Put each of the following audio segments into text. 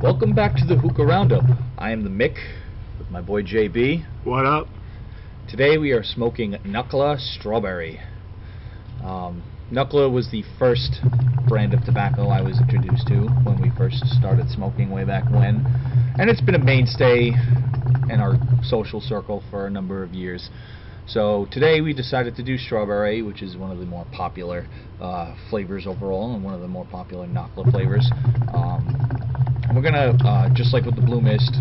Welcome back to the Hookah Roundup. I am the Mick with my boy JB. What up? Today we are smoking Nakhla Strawberry. Nakhla was the first brand of tobacco I was introduced to when we first started smoking way back when, and it's been a mainstay in our social circle for a number of years. So today we decided to do strawberry, which is one of the more popular flavors overall, and one of the more popular Nakhla flavors. We're gonna, just like with the Blue Mist,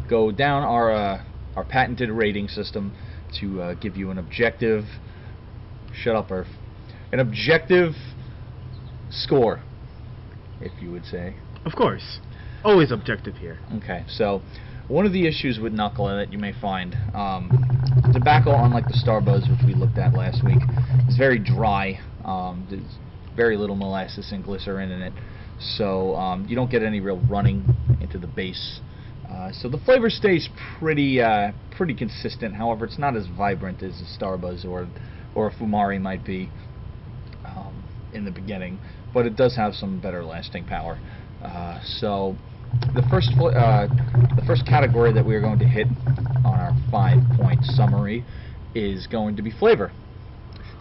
go down our patented rating system to give you an objective. Shut up, Earth. An objective score, if you would say. Of course. Always objective here. Okay, so one of the issues with Nakhla that you may find, tobacco, unlike the Star Buzz, which we looked at last week, is very dry. There's very little molasses and glycerin in it, so you don't get any real running into the base. So the flavor stays pretty consistent. However, it's not as vibrant as a Star Buzz or a Fumari might be in the beginning, but it does have some better lasting power. So the first category that we are going to hit on our 5-point summary is going to be flavor.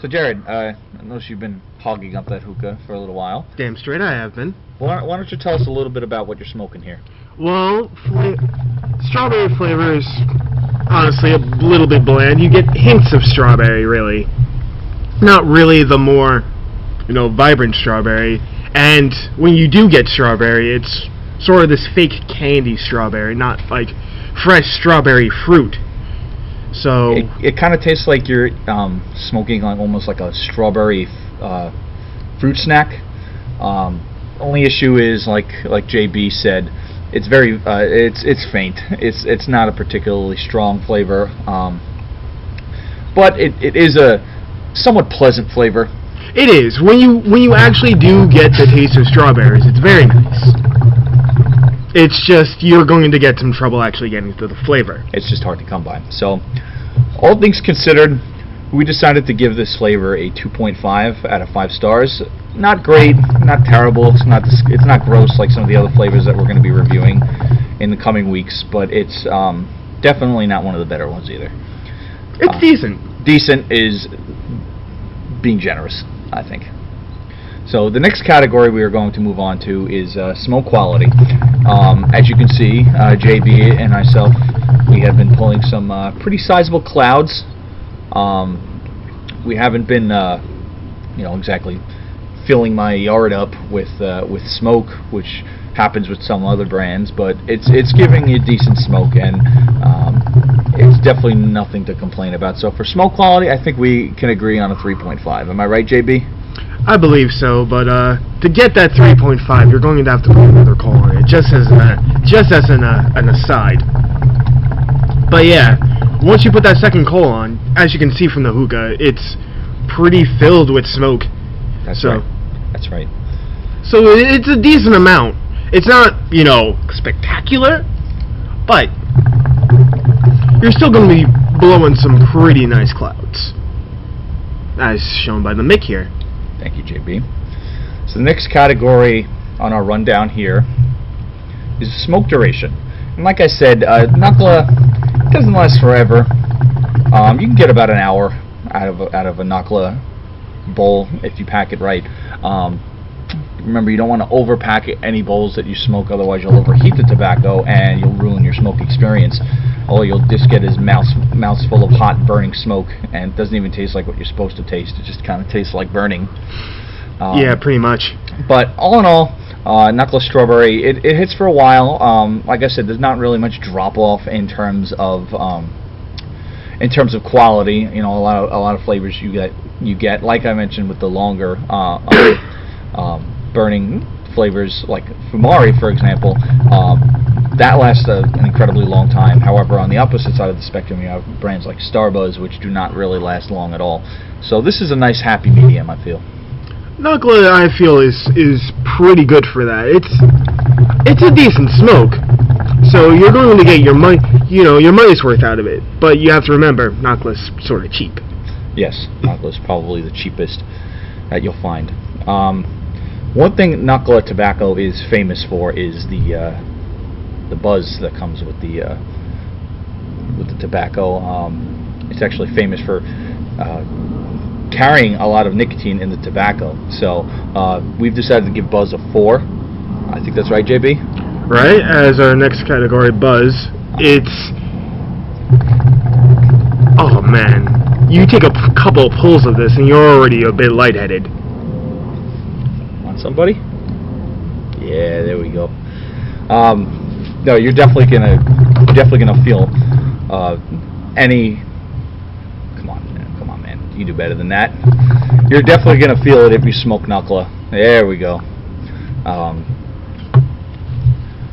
So Jared, I notice you've been hogging up that hookah for a little while. Damn straight I have been. Why don't you tell us a little bit about what you're smoking here? Well, strawberry flavor is honestly a little bit bland. You get hints of strawberry, really. Not really the more, vibrant strawberry. And when you do get strawberry, it's sort of this fake candy strawberry, not like fresh strawberry fruit. So it kind of tastes like you're smoking almost like a strawberry fruit snack. Only issue is, like JB said, it's very it's faint. It's not a particularly strong flavor, but it is a somewhat pleasant flavor. It is. When you actually do get the taste of strawberries, it's very nice. It's just you're going to get some trouble actually getting to the flavor. It's just hard to come by. So, all things considered, we decided to give this flavor a 2.5 out of 5 stars. Not great, not terrible. It's not gross like some of the other flavors that we're going to be reviewing in the coming weeks, but it's definitely not one of the better ones either. It's decent. Decent is being generous, I think. So the next category we are going to move on to is smoke quality. As you can see, JB and myself, we have been pulling some pretty sizable clouds. We haven't been, exactly filling my yard up with smoke, which happens with some other brands, but it's giving you decent smoke, and it's definitely nothing to complain about. So for smoke quality, I think we can agree on a 3.5. Am I right, JB? I believe so, but to get that 3.5, you're going to have to put another call on it, just as an aside. But yeah, once you put that second coal on, as you can see from the hookah, it's pretty filled with smoke. That's right. That's right. So it's a decent amount. It's not, spectacular, but you're still going to be blowing some pretty nice clouds, as shown by the mic here. Thank you, JB. So the next category on our rundown here is smoke duration. And like I said, Nakhla doesn't last forever. You can get about an hour out of a Nakhla bowl if you pack it right. Remember, you don't want to overpack any bowls that you smoke, otherwise you'll overheat the tobacco and you'll ruin your smoke experience. All you'll just get is mouths full of hot burning smoke, and it doesn't even taste like what you're supposed to taste. It just kind of tastes like burning. Yeah, pretty much. But all in all, Nakhla Strawberry, it hits for a while. Like I said, there's not really much drop off in terms of quality. A lot of flavors you get, like I mentioned, with the longer burning flavors like Fumari, for example. That lasts an incredibly long time. However, on the opposite side of the spectrum, you have brands like Star Buzz, which do not really last long at all. So this is a nice happy medium, I feel. Nakhla, I feel, is pretty good for that. It's a decent smoke, so you're going to get your money's worth out of it. But you have to remember, Nakhla's sort of cheap. Yes, Nakhla's probably the cheapest that you'll find. One thing Nakhla tobacco is famous for is the the buzz that comes with the tobacco. It's actually famous for carrying a lot of nicotine in the tobacco. So we've decided to give buzz a 4. I think that's right, JB? Right, as our next category, buzz, it's... Oh man, you take a couple of pulls of this and you're already a bit lightheaded. Want somebody? Yeah, there we go. No, you're definitely gonna feel any. Come on, man. You do better than that. You're definitely gonna feel it if you smoke Nakhla. There we go.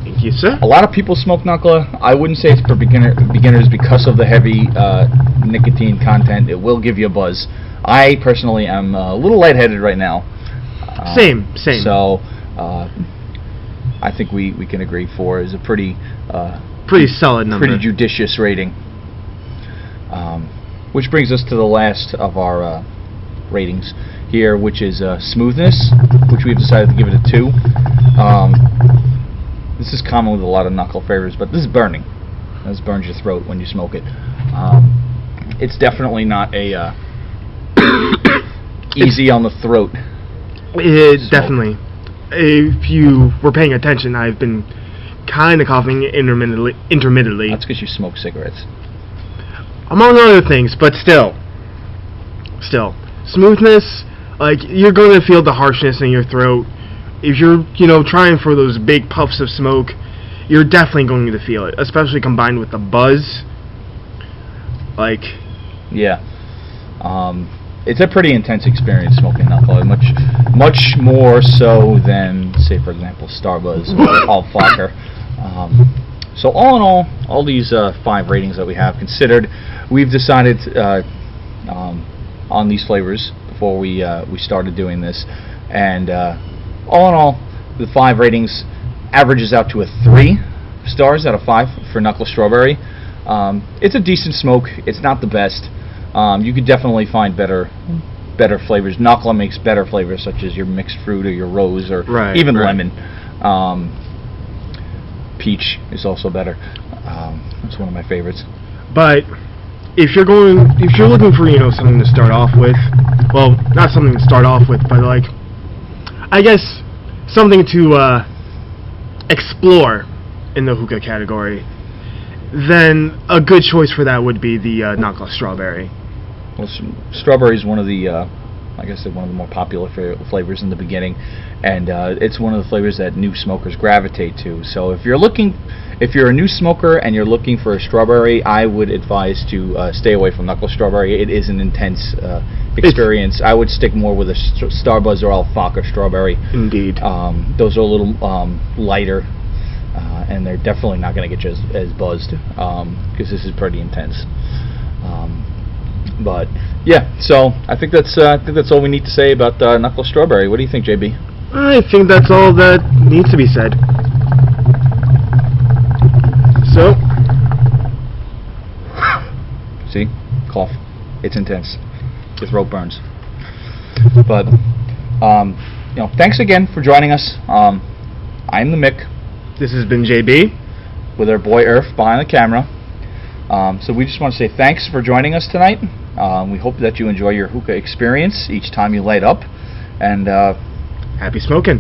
Thank you, sir. A lot of people smoke Nakhla. I wouldn't say it's for beginners because of the heavy nicotine content. It will give you a buzz. I personally am a little lightheaded right now. Same. So I think we can agree 4 is a pretty solid number. Pretty judicious rating. Which brings us to the last of our ratings here, which is smoothness, which we've decided to give it a 2. This is common with a lot of Nakhla flavors, but this is burning. This burns your throat when you smoke it. It's definitely not a easy on the throat. Definitely. If you were paying attention, I've been kind of coughing intermittently. That's because you smoke cigarettes. Among other things, but still. Smoothness, like, you're going to feel the harshness in your throat. If you're, trying for those big puffs of smoke, you're definitely going to feel it, especially combined with the buzz. Like... Yeah. It's a pretty intense experience smoking Nakhla, much more so than, say, for example, Starbuzz or Alfacher. So all in all these 5 ratings that we have considered, we've decided on these flavors before we started doing this, and all in all, the 5 ratings averages out to a 3 stars out of 5 for Nakhla Strawberry. It's a decent smoke. It's not the best. You could definitely find better flavors. Nakhla makes better flavors, such as your mixed fruit or your rose or even lemon. Peach is also better. That's one of my favorites. But if you're looking for something to start off with, well, not something to start off with, but like, I guess something to explore in the hookah category, then a good choice for that would be the Nakhla Strawberry. Well, strawberry is one of the, like I said, one of the more popular flavors in the beginning, and it's one of the flavors that new smokers gravitate to. So if you're a new smoker and you're looking for a strawberry, I would advise to stay away from Nakhla Strawberry. It is an intense experience. I would stick more with a Starbuzz or Alfacher Strawberry. Indeed. Those are a little lighter, and they're definitely not going to get you as buzzed, because this is pretty intense. But yeah, so I think that's all we need to say about Nakhla Strawberry. What do you think, JB? I think that's all that needs to be said. So, see, cough. It's intense. Your throat burns. But thanks again for joining us. I'm the Mick. This has been JB with our boy Irf behind the camera. So we just want to say thanks for joining us tonight. We hope that you enjoy your hookah experience each time you light up, and happy smoking.